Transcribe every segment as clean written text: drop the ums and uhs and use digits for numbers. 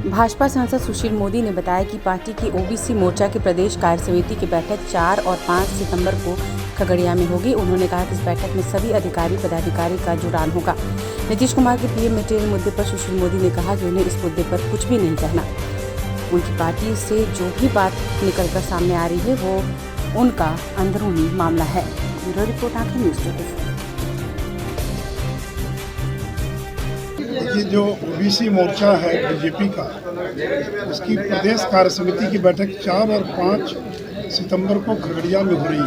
भाजपा सांसद सुशील मोदी ने बताया कि पार्टी की ओबीसी मोर्चा की प्रदेश कार्य समिति की बैठक 4 और 5 सितंबर को खगड़िया में होगी। उन्होंने कहा कि इस बैठक में सभी अधिकारी पदाधिकारी का जुड़ान होगा। नीतीश कुमार के पीएम मटेरियल मुद्दे पर सुशील मोदी ने कहा कि उन्हें इस मुद्दे पर कुछ भी नहीं कहना। उनकी पार्टी से जो भी बात निकलकर सामने आ रही है वो उनका अंदरूनी मामला है। ब्यूरो रिपोर्ट आंखें न्यूज़ 24। ये जो ओबीसी मोर्चा है बीजेपी का, उसकी प्रदेश कार्य समिति की बैठक 4 और 5 सितंबर को खगड़िया में हो रही है।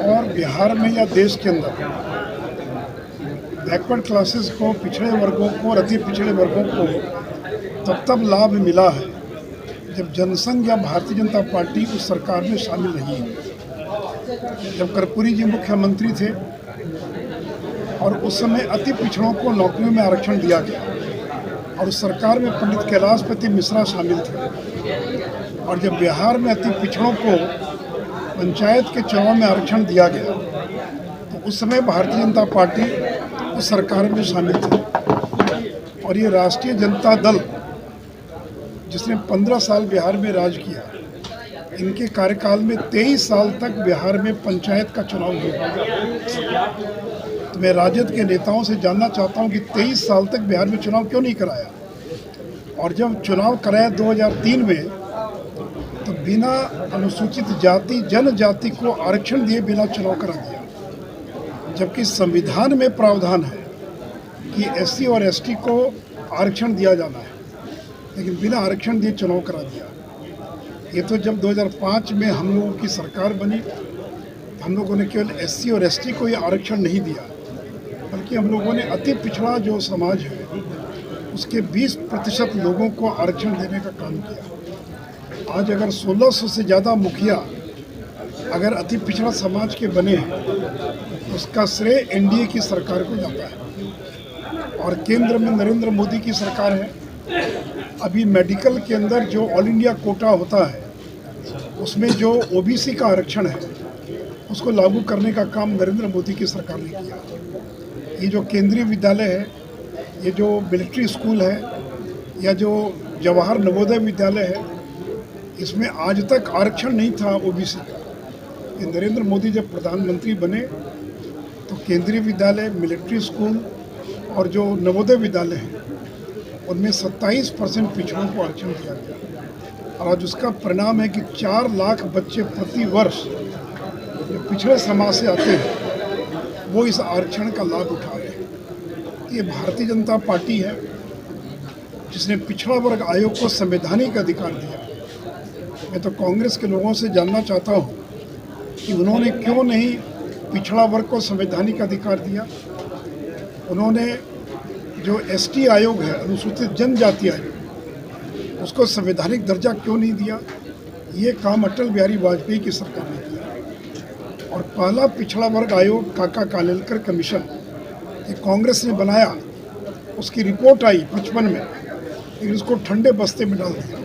और बिहार में या देश के अंदर बैकवर्ड क्लासेस को, पिछड़े वर्गों को और अति पिछड़े वर्गों को तब लाभ मिला है जब जनसंघ या भारतीय जनता पार्टी उस सरकार में शामिल रही है। जब कर्पूरी जी मुख्यमंत्री थे और उस समय अति पिछड़ों को नौकरियों में आरक्षण दिया गया और उस सरकार में पंडित कैलाशपति मिश्रा शामिल थे। और जब बिहार में अति पिछड़ों को पंचायत के चुनाव में आरक्षण दिया गया तो उस समय भारतीय जनता पार्टी उस सरकार में शामिल थी। और ये राष्ट्रीय जनता दल जिसने 15 साल बिहार में राज किया, इनके कार्यकाल में 23 साल तक बिहार में पंचायत का चुनाव हुआ। तो मैं राजद के नेताओं से जानना चाहता हूं कि 23 साल तक बिहार में चुनाव क्यों नहीं कराया, और जब चुनाव कराया 2003 में तो बिना अनुसूचित जाति जनजाति को आरक्षण दिए बिना चुनाव करा दिया, जबकि संविधान में प्रावधान है कि एससी और एसटी को आरक्षण दिया जाना है, लेकिन बिना आरक्षण दिए चुनाव करा दिया। ये तो जब 2005 में हम लोगों की सरकार बनी, हम लोगों ने केवल एससी और एसटी को ये आरक्षण नहीं दिया, बल्कि हम लोगों ने अति पिछड़ा जो समाज है उसके 20% लोगों को आरक्षण देने का काम किया। आज अगर 1600 से ज़्यादा मुखिया अगर अति पिछड़ा समाज के बने हैं तो उसका श्रेय एनडीए की सरकार को जाता है। और केंद्र में नरेंद्र मोदी की सरकार है। अभी मेडिकल के अंदर जो ऑल इंडिया कोटा होता है उसमें जो ओबीसी का आरक्षण है उसको लागू करने का काम नरेंद्र मोदी की सरकार ने किया। ये जो केंद्रीय विद्यालय है, ये जो मिलिट्री स्कूल है, या जो जवाहर नवोदय विद्यालय है, इसमें आज तक आरक्षण नहीं था ओबीसी का। ये नरेंद्र मोदी जब प्रधानमंत्री बने तो केंद्रीय विद्यालय, मिलिट्री स्कूल और जो नवोदय विद्यालय हैं उनमें 27% पिछड़ों को आरक्षण दिया गया। और आज उसका परिणाम है कि 4 लाख बच्चे प्रति वर्ष जो पिछड़े समाज से आते हैं वो इस आरक्षण का लाभ उठा रहे हैं। ये भारतीय जनता पार्टी है जिसने पिछड़ा वर्ग आयोग को संवैधानिक अधिकार दिया। मैं तो कांग्रेस के लोगों से जानना चाहता हूँ कि उन्होंने क्यों नहीं पिछड़ा वर्ग को संवैधानिक अधिकार दिया। उन्होंने जो एसटी आयोग है, अनुसूचित जनजाति आयोग, उसको संवैधानिक दर्जा क्यों नहीं दिया। ये काम अटल बिहारी वाजपेयी की सरकार ने किया। और पहला पिछड़ा वर्ग आयोग काका कालेलकर कमीशन ये कांग्रेस ने बनाया, उसकी रिपोर्ट आई 55 में, लेकिन उसको ठंडे बस्ते में डाल दिया।